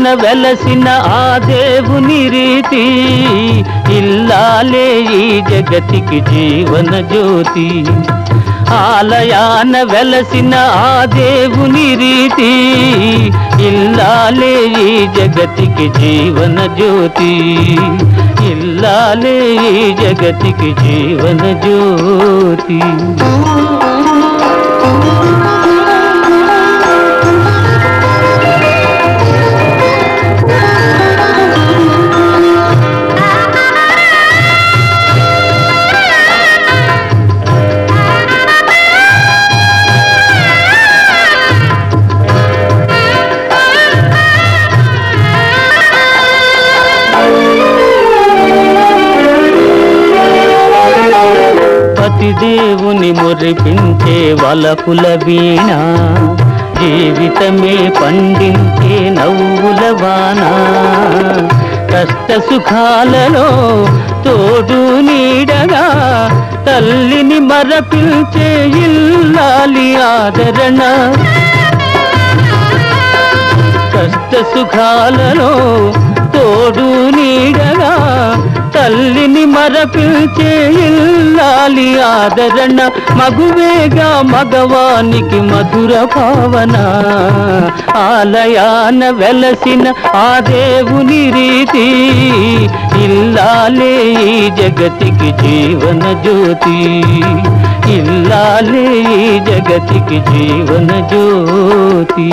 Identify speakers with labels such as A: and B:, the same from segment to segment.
A: ఆలయాన వెలసిన ఆ దేవుని రీతి, ఇల్లాలే ఈ జగతికి జీవన జ్యోతి. ఆలయాన వెలసిన ఆ దేవుని రీతి, ఇల్లాలే ఈ జగతికి జీవన జ్యోతి. ఇల్లాలే ఈ జగతికి జీవన జ్యోతి. దేవుని మురిపించే వలపుల వీణ, జీవితమే పండించే నవ్వుల వాన. కష్ట సుఖాలలో తోడు నీడగా తల్లిని మరపించే ఇల్లాలి ఆదరణ. కష్ట సుఖాలలో తోడు నీడగా తల్లిని మరపించే ఇల్లాలి ఆదరణ. మగువేగా మగవానికి మధుర భావన, ఆలయాన వెలసిన ఆ దేవుని రీతి, ఇల్లాలే ఈ జగతికి జీవన జ్యోతి. ఇల్లాలే ఈ జగతికి జీవన జ్యోతి.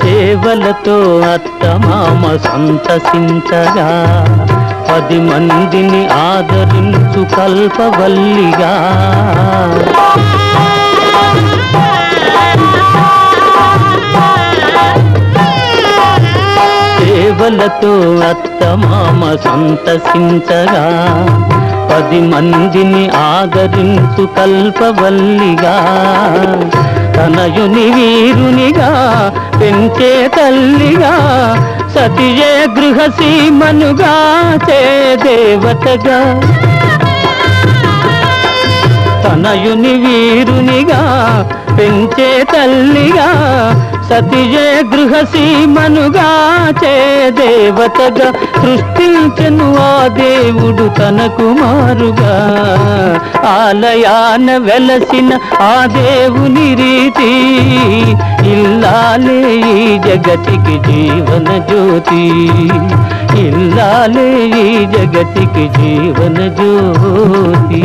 A: సేవలతో అత్తమామ సంతసించగా, 10 మందిని ఆదరించు కల్పవల్లిగా. సేవలతో అత్తమామ సంతసించగా, 10 మందిని ఆదరించు కల్పవల్లిగా. తనయుని వీరునిగా పెంచే తల్లిగా, సతియే గృహసీమనుగా చే దేవతగా. తనయుని వీరునిగా పెంచే తల్లిగా, సతియే గృహసీమనుగా చే దేవతగా. సృష్టించెను ఆ దేవుడు తన కుమారుగా, ఆలయాన వెలసిన ఆ దేవుని రీతి, ఇల్లాలే ఈ జగతికి జీవన జ్యోతి. ఇల్లాలే ఈ జగతికి జీవన జ్యోతి.